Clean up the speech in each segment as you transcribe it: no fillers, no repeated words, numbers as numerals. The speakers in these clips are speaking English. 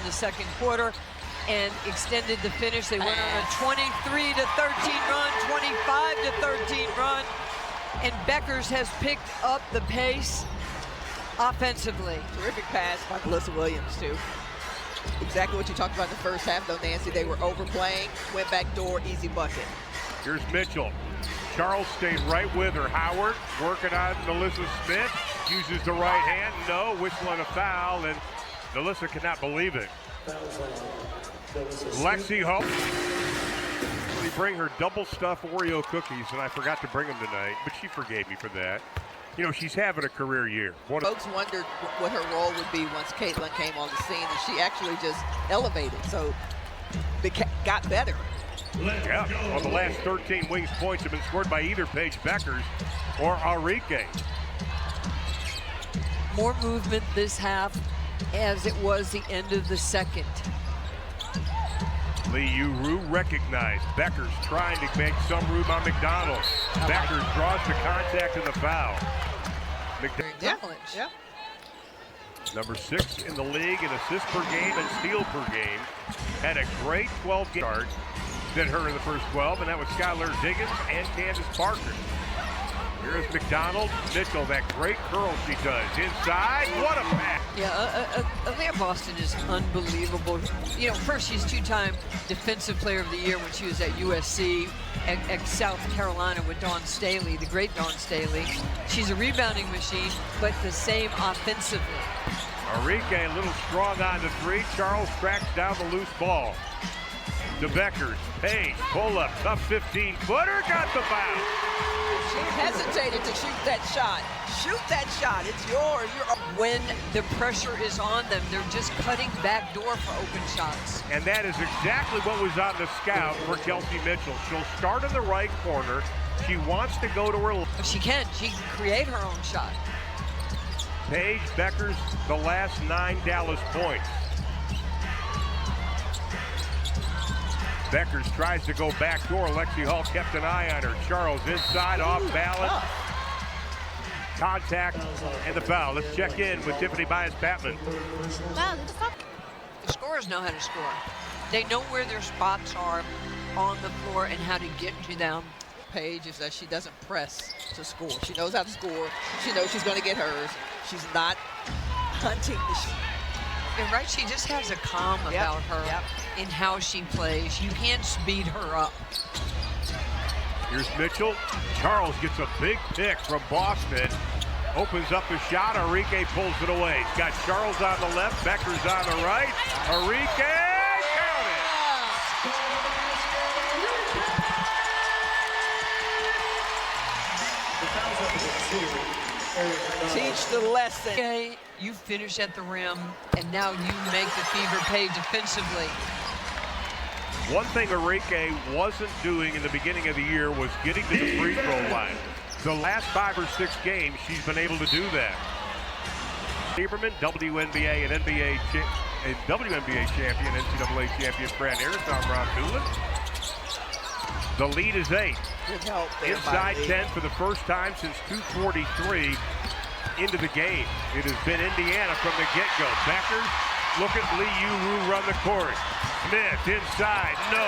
the second quarter and extended the finish. They went on a 23-13 run, 25-13 run, and Beckers has picked up the pace offensively. Terrific pass by Melissa Williams, too. Exactly what you talked about in the first half, though, Nancy. They were overplaying, went back door, easy bucket. Here's Mitchell. Charles stayed right with her. Howard working on Melissa Smith. Uses the right hand. No, whistling a foul, and Melissa cannot believe it. Lexi Hope. They bring her double stuffed Oreo cookies, and I forgot to bring them tonight, but she forgave me for that. You know, she's having a career year. Folks wondered what her role would be once Caitlin came on the scene, and she actually just elevated, so it got better. Yeah, well, the last 13 Wings points have been scored by either Paige Beckers or Enrique. More movement this half as it was the end of the second. Lee Yu-Ru recognized. Beckers trying to make some room on McDonald. Beckers draws the contact and the foul. Yeah. Number 6 in the league in assists per game and steal per game. Had a great 12-game start. Did her in the first 12, and that was Skylar Diggins and Candace Parker. Here's McDonald. Mitchell, that great curl she does. Inside, what a pass. Yeah, Aliyah Boston is unbelievable. You know, first, she's two-time Defensive Player of the Year when she was at USC, at South Carolina with Dawn Staley, the great Dawn Staley. She's a rebounding machine, but the same offensively. Enrique a little strong on the three. Charles tracks down the loose ball. To Beckers, Page, pull up, tough 15-footer, got the foul. She hesitated to shoot that shot. Shoot that shot, it's yours. When the pressure is on them, they're just cutting back door for open shots. And that is exactly what was on the scout for Kelsey Mitchell. She'll start in the right corner. She wants to go to her left. She can create her own shot. Paige Beckers, the last 9 Dallas points. Beckers tries to go back door. Lexi Hall kept an eye on her. Charles inside, off balance. Contact and the foul. Let's check in with Tiffany Bias-Patman. The scorers know how to score. They know where their spots are on the floor and how to get to them. Paige is that she doesn't press to score. She knows how to score. She knows she's going to get hers. She's not hunting the shot. You're right, she just has a calm about her in how she plays. You can't speed her up. Here's Mitchell. Charles gets a big pick from Boston. Opens up the shot. Enrique pulls it away. He's got Charles on the left, Beckers on the right. Enrique, count it! Teach the lesson. Okay, you finish at the rim, and now you make the fever pay defensively. One thing Enrique wasn't doing in the beginning of the year was getting to the free throw line. The last 5 or 6 games, she's been able to do that. Lieberman, WNBA and WNBA champion, NCAA champion Fran Harris. I'm Ron Doolin. The lead is 8. Good help there. Inside 10 for the first time since 2:43 into the game. It has been Indiana from the get-go. Beckers, look at Lee Yu-Ru run the court. Smith inside, no.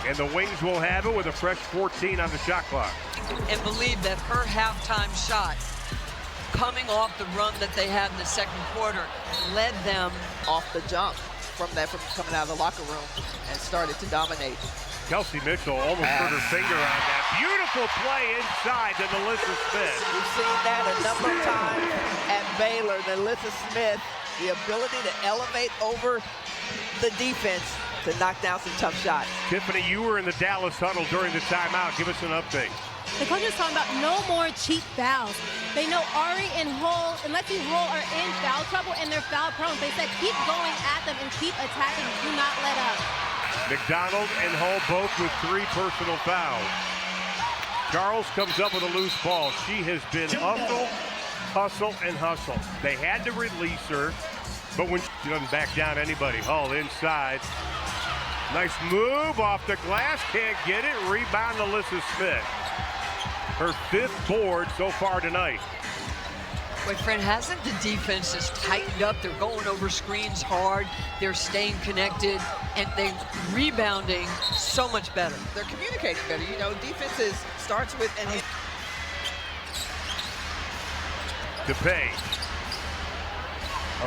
And the Wings will have it with a fresh 14 on the shot clock. And believe that her halftime shot, coming off the run that they had in the second quarter, led them off the jump from coming out of the locker room and started to dominate. Kelsey Mitchell almost put her finger on that. Beautiful play inside to Melissa Smith. We've seen that a number of times at Baylor. Melissa Smith, the ability to elevate over the defense to knock down some tough shots. Tiffany, you were in the Dallas huddle during the timeout. Give us an update. The coach is talking about no more cheap fouls. They know Ari and Hull and Lexi Hull are in foul trouble and they're foul prone. They said keep going at them and keep attacking. Do not let up. McDonald and Hull both with 3 personal fouls. Charles comes up with a loose ball. She has been hustle, and hustle. They had to release her, but when she doesn't back down anybody. Hull inside. Nice move off the glass. Can't get it. Rebound Melissa Smith. Her 5th board so far tonight. My friend, hasn't the defense just tightened up? They're going over screens hard. They're staying connected, and they're rebounding so much better. They're communicating better. You know, defenses starts with an DePay.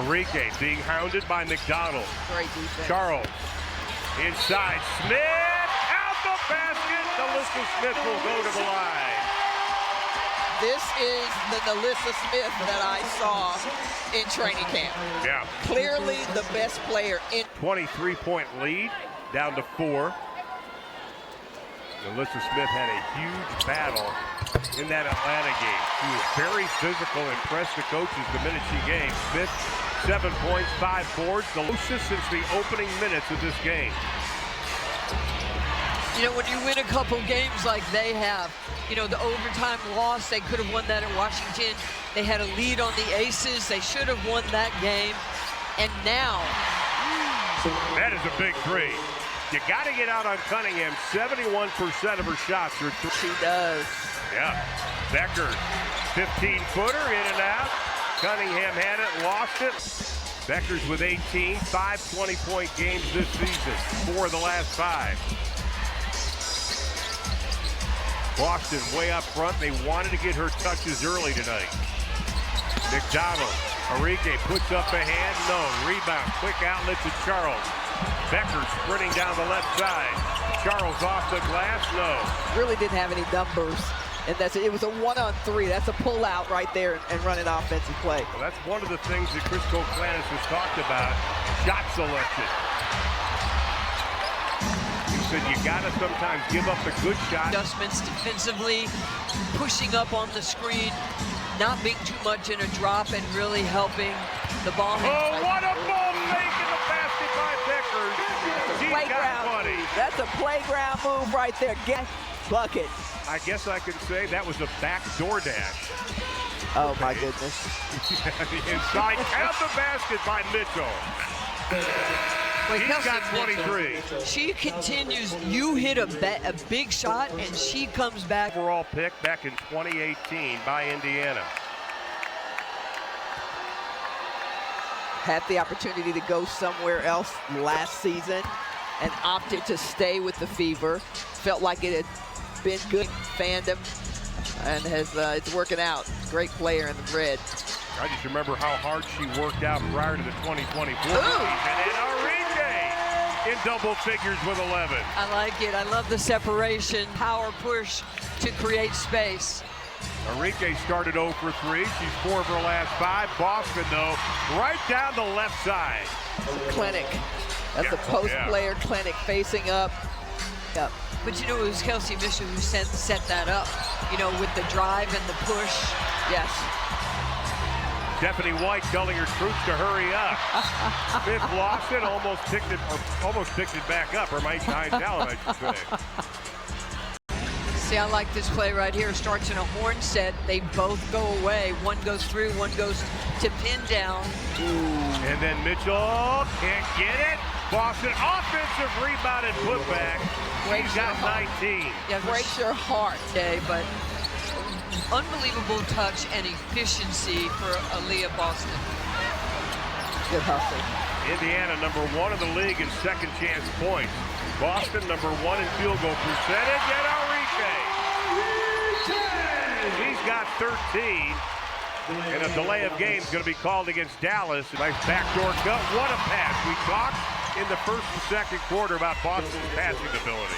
Enrique being hounded by McDonald. great defense. Charles inside. Smith out the basket. Alyssa Smith will go to the line. This is the Alyssa Smith that I saw in training camp. Yeah. Clearly the best player in. 23-point lead, down to 4. Alyssa Smith had a huge battle in that Atlanta game. She was very physical, impressed the coaches the minute she came. Smith, 7 points, 5 boards, the lowest since the opening minutes of this game. You know, when you win a couple games like they have, you know, the overtime loss, they could have won that at Washington. They had a lead on the Aces. They should have won that game. And now. That is a big three. You got to get out on Cunningham. 71% of her shots are three. She does. Yeah. Becker, 15-footer, in and out. Cunningham had it, lost it. Becker's with 18, 5 20-point games this season, 4 of the last 5. Boston way up front. They wanted to get her touches early tonight. McDonald, Enrique puts up a hand, no. Rebound, quick outlet to Charles. Becker sprinting down the left side. Charles off the glass, no. Really didn't have any numbers. And it was a 1-on-3. That's a pull-out right there and running offensive play. Well, that's one of the things that Chris Koklanis has talked about, shot selection. He said you got to sometimes give up the good shot. Adjustments defensively, pushing up on the screen, not being too much in a drop, and really helping the ball. Oh, what a ball fake in the basket by Becker. She's got money. That's a playground move right there. Get bucket. I guess I could say that was a backdoor dash. Oh, my goodness. Inside, count the basket by Mitchell. Wait, He's got Kelsey 23. Mitchell, she continues. You hit a big shot, and she comes back. Overall pick back in 2018 by Indiana. Had the opportunity to go somewhere else last season and opted to stay with the Fever. Felt like it had been good fandom and it's working out. Great player in the red. I just remember how hard she worked out prior to the 2024 season. And Enrique in double figures with 11. I like it. I love the separation, power push to create space. Enrique started 0 for 3. She's 4 of her last 5. Boston, though, right down the left side. Clinic. That's a post player clinic facing up. Yep. But you know, it was Kelsey Mitchell who set that up, you know, with the drive and the push. Yes. Stephanie White telling her troops to hurry up. Smith lost it, almost picked it back up. Or Mike Hines Allen, I should say. See, I like this play right here. Starts in a horn set. They both go away. One goes through, one goes to pin down. Ooh. And then Mitchell can't get it. Boston offensive rebound and putback. She's got 19. Yeah, breaks your heart. Okay, but unbelievable touch and efficiency for Aaliyah Boston. Good hustle. Indiana, number 1 in the league in second chance points. Boston, number 1 in field goal percentage. And Enrique. He's got 13. And a delay of game is going to be called against Dallas. Nice backdoor cut. What a pass. We talked in the first and second quarter about Boston's passing ability.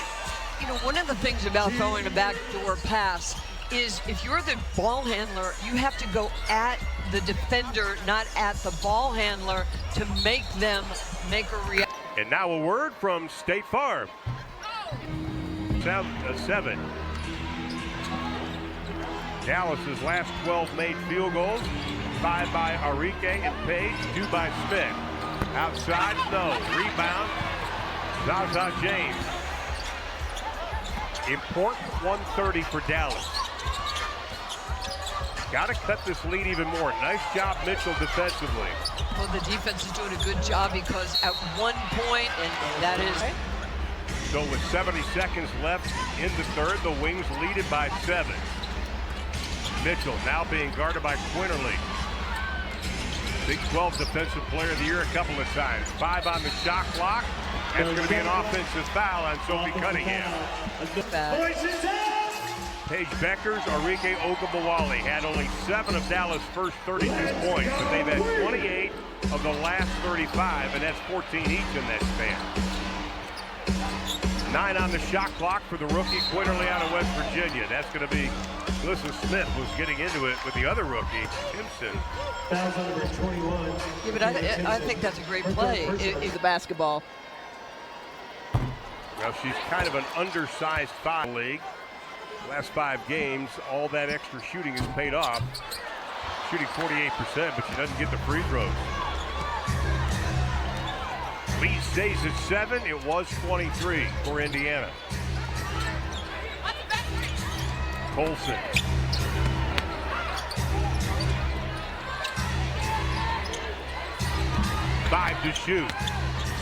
You know, one of the things about throwing a backdoor pass is if you're the ball handler, you have to go at the defender, not at the ball handler, to make them make a reaction. And now a word from State Farm. 7. Dallas's last 12 made field goals. 5 by Enrique and Page, 2 by Smith. Outside, no. Rebound, Zaza James. Important 130 for Dallas. Got to cut this lead even more. Nice job, Mitchell, defensively. Well, the defense is doing a good job because at one point, and that is. So with 70 seconds left in the third, the Wings lead it by 7. Mitchell now being guarded by Quinterly. Big 12 Defensive Player of the Year a couple of times. 5 on the shot clock. That's going to be an offensive foul on Sophie Cunningham. Paige Beckers, Arike Ogunbowale had only 7 of Dallas' first 32 points, but they've had 28 of the last 35, and that's 14 each in that span. 9 on the shot clock for the rookie Quinterly out of West Virginia. That's going to be Alyssa Smith was getting into it with the other rookie, Simpson. Yeah, but I think that's a great play. The basketball. Well, she's kind of an undersized 5 league. Last 5 games, all that extra shooting has paid off. Shooting 48%, but she doesn't get the free throws. Lead stays at 7. It was 23 for Indiana. Colson. Five to shoot.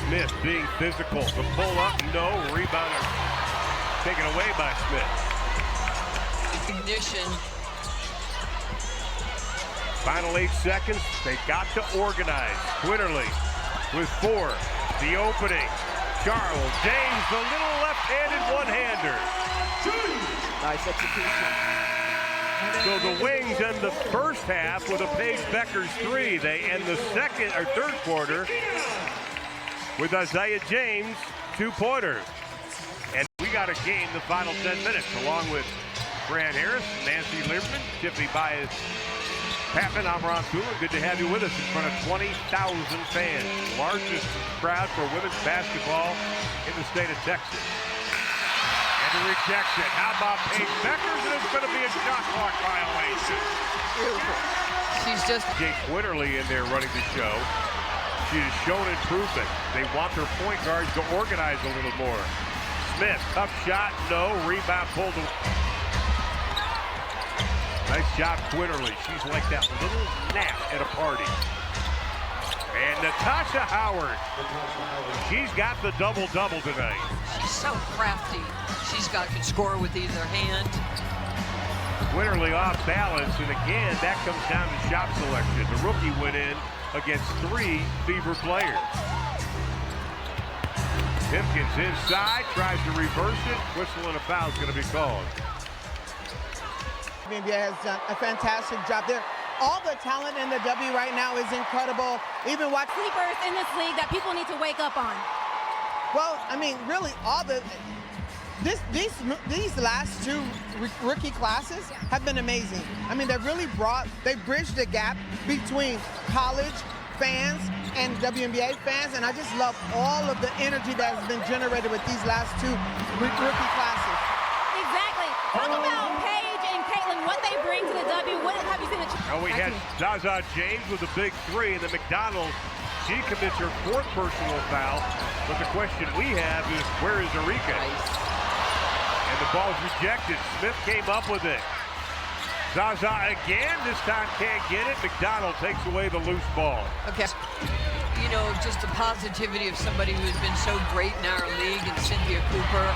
Smith being physical. The pull up, no. Rebound taken away by Smith. Ignition. Final 8 seconds. They got to organize. Quinterly with 4. The opening. Charles James, the little left-handed one-hander. Nice execution. So the Wings end the first half with a Paige Beckers 3. They end the second or third quarter with Isaiah James 2-pointer. And we got a game the final 10 minutes along with Grant Harris, Nancy Lieberman, Tiffany Baez, Patman, I'm Ron Coolin. Good to have you with us in front of 20,000 fans. Largest crowd for women's basketball in the state of Texas. And the rejection. How about Paige Beckers? And it's going to be a shot clock violation. Beautiful. She's just... Jake Quinterly in there running the show. She has shown improvement. They want their point guards to organize a little more. Smith, tough shot, no. Rebound pulled away. Nice job, Quinterly. She's like that little gnat at a party. And Natasha Howard. She's got the double-double tonight. She's so crafty. Can score with either hand. Quinterly off balance, and again, that comes down to shot selection. The rookie went in against 3 Fever players. Simpkins inside, tries to reverse it. Whistle and a foul is going to be called. WNBA has done a fantastic job there. All the talent in the W right now is incredible. Even watch Sleepers in this league that people need to wake up on. Well, I mean, really, all the these last 2 rookie classes have been amazing. I mean, they bridged the gap between college fans and WNBA fans, and I just love all of the energy that has been generated with these last 2 rookie classes. Exactly. Talk about Paige and Caitlin, what they bring to the W. What have you seen? Oh, we had Zaza James with a big 3, and then McDonald, she commits her 4th personal foul. But the question we have is, where is Arike? Nice. And the ball's rejected. Smith came up with it. Zaza again, this time can't get it. McDonald takes away the loose ball. Okay. You know, just the positivity of somebody who's been so great in our league, and Cynthia Cooper,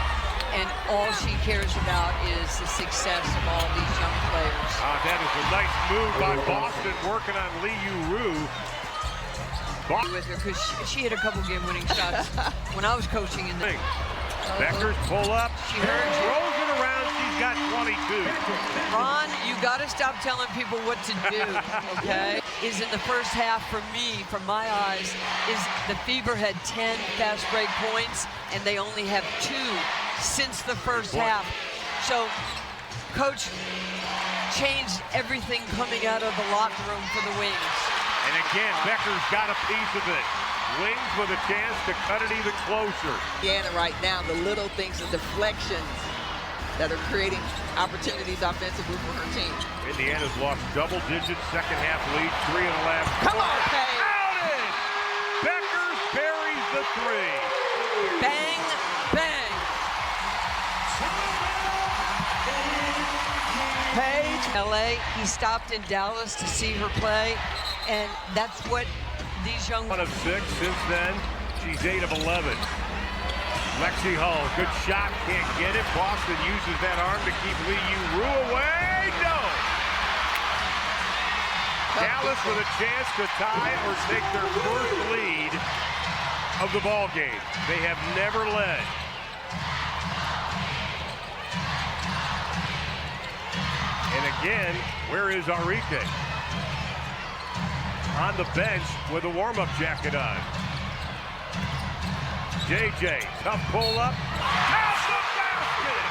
and all she cares about is the success of all these young players. That is a nice move by Boston, working on Lee Yu-Roo. With her, because she hit a couple game-winning shots when I was coaching in the... Beckers pull up. She heard you. Throws it around. She's got 22. Ron, you got to stop telling people what to do, okay? Is in the first half, for me, from my eyes, is the Fever had 10 fast break points, and they only have 2 since the first half. So, Coach changed everything coming out of the locker room for the Wings. And again, Becker's got a piece of it. Wings with a chance to cut it even closer. Indiana right now, the little things, the deflections that are creating opportunities offensively for her team. Indiana's lost double-digit second-half lead, 3 in the last. Come on, Paige! Counted! Beckers buries the 3. Bang, bang. Paige, LA, he stopped in Dallas to see her play, and that's what these young... 1 of 6 since then. She's 8 of 11. Lexi Hull, good shot, can't get it. Boston uses that arm to keep Lee Yu-Roo away. No! Dallas with a chance to tie or take their first lead of the ball game. They have never led. And again, where is Enrique? On the bench with a warm-up jacket on. JJ, tough pull-up. Out the basket!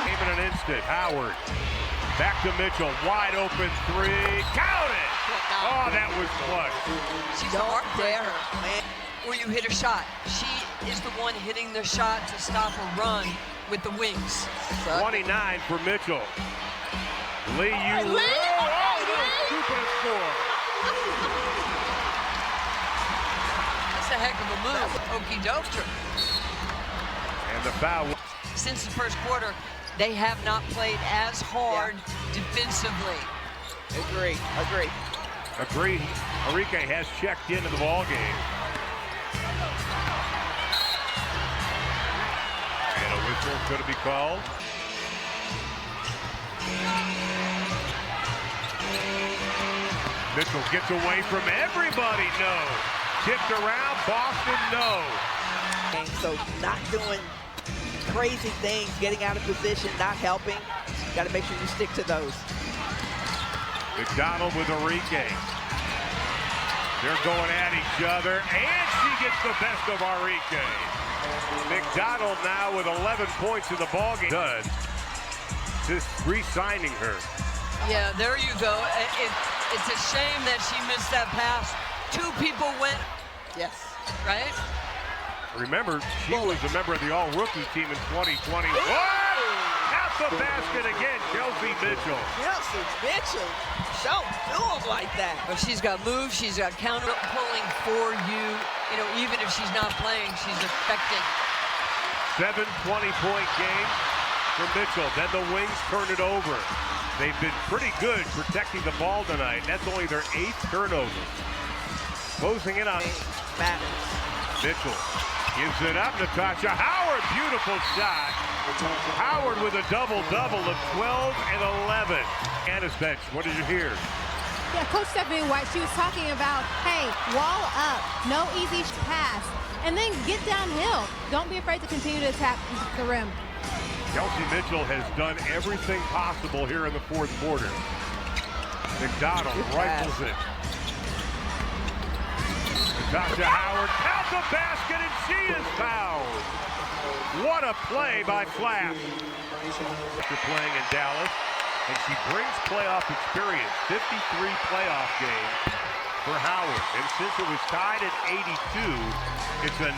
Came in an instant. Howard. Back to Mitchell. Wide open three. Count it! Oh, that was clutch. She's a heartbreaker. Or you hit a shot. She is the one hitting the shot to stop a run with the wings. 29 for Mitchell. Lee, you Lee! stupid score. That's a heck of a move. Okie doke. And the foul. Since the first quarter, they have not played as hard defensively. Agree. Agreed. Enrique has checked into the ball game. And a whistle going to be called. Mitchell gets away from everybody. No. Tipped around. Boston, no. So not doing crazy things, getting out of position, not helping. Got to make sure you stick to those. McDonald with Enrique. They're going at each other, and she gets the best of Enrique. McDonald now with 11 points in the ballgame. Done. Just re-signing her. Yeah, there you go. It's a shame that she missed that pass. Two people went. Yes. Right? Remember, she was a member of the all-rookie team in 2020. At the basket again, Kelsey Mitchell. Kelsey Mitchell. Don't do him like that. But she's got moves, she's got counter pulling for you. You know, even if she's not playing, she's effective. 7 20-point game for Mitchell. Then the Wings turn it over. They've been pretty good protecting the ball tonight. That's only their 8th turnover. Closing in on Matters. Mitchell gives it up. Natasha Howard, beautiful shot. Howard with a double-double of 12 and 11. Anna's bench, what did you hear? Yeah, Coach Stephanie White, she was talking about, hey, wall up, no easy pass, and then get downhill. Don't be afraid to continue to attack the rim. Kelsey Mitchell has done everything possible here in the fourth quarter. McDonald rifles it. Natasha Howard out the basket, and she is fouled. What a play by Flash. After playing in Dallas, and she brings playoff experience. 53 playoff game for Howard. And since it was tied at 82, it's a...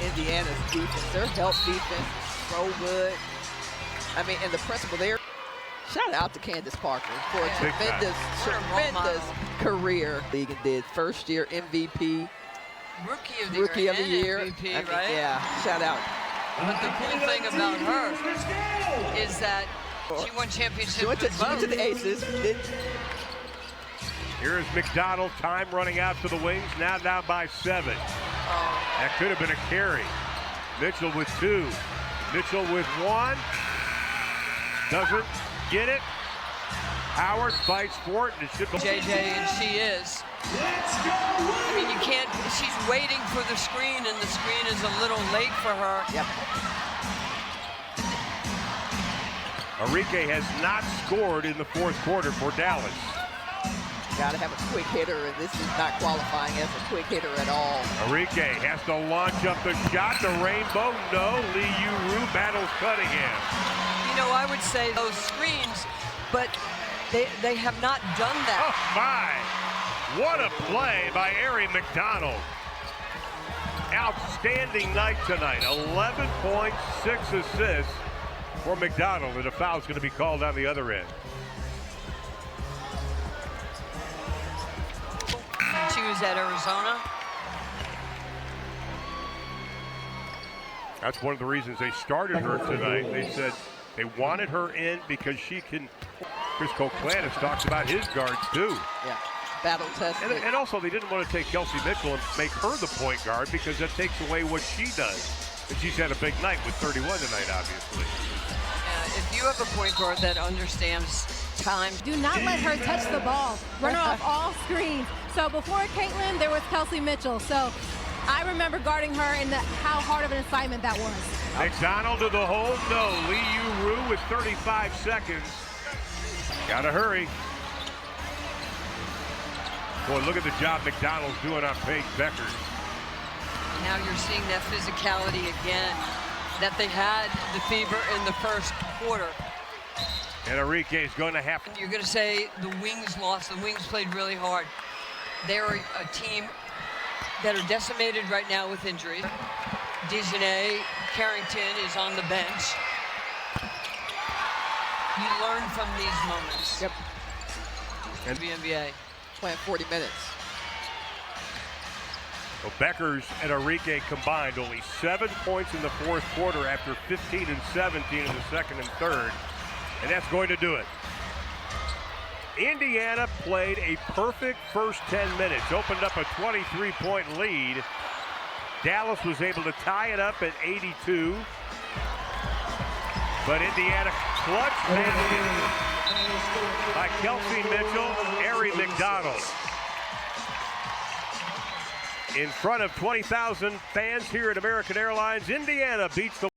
Indiana's defense, their help defense is so good. I mean, and the principal there, shout out to Candace Parker for a tremendous career. League and did first year MVP. Rookie of the year. MVP, I mean, right? Yeah, shout out. But the cool thing about her is that she won championships. She went to the Aces. Here is McDonald, time running out for the Wings, now down by 7. That could have been a carry. Mitchell with 2. Mitchell with 1. Doesn't get it. Howard fights for it, and it should be JJ, and she is. I mean, you can't, she's waiting for the screen, and the screen is a little late for her. Yep. Enrique has not scored in the fourth quarter for Dallas. Got to have a quick hitter, and this is not qualifying as a quick hitter at all. Enrique has to launch up the shot. The rainbow, no. Lee Yu-Ru battles Cunningham. You know, I would say those screens, but they have not done that. Oh, my. What a play by Ari McDonald. Outstanding night tonight. 11 points, 6 assists for McDonald, and a foul is going to be called on the other end. She was at Arizona. That's one of the reasons they started her tonight. They said they wanted her in because she can. Chris Koklanis talks about his guards too. Yeah, battle tested. And also they didn't want to take Kelsey Mitchell and make her the point guard because that takes away what she does. And she's had a big night with 31 tonight, obviously. you have a point guard that understands time. Do not let her touch the ball. Run her off all screens. So before Caitlin, there was Kelsey Mitchell. So I remember guarding her and how hard of an assignment that was. McDonald to the hole, no. Lee Yu-Ru with 35 seconds. Gotta hurry. Boy, look at the job McDonald's doing on Paige Beckers. Now you're seeing that physicality again that they had the Fever in the first quarter. And Enrique's going to have. You're going to say the Wings lost. The Wings played really hard. They're a team that are decimated right now with injuries. Dejanay Carrington is on the bench. You learn from these moments. Yep. And WNBA. Playing 40 minutes. Well, Beckers and Enrique combined only 7 points in the fourth quarter after 15 and 17 in the second and third. And that's going to do it. Indiana played a perfect first 10 minutes, opened up a 23-point lead. Dallas was able to tie it up at 82. But Indiana clutch basket by Kelsey Mitchell, Ari McDonald. In front of 20,000 fans here at American Airlines, Indiana beats the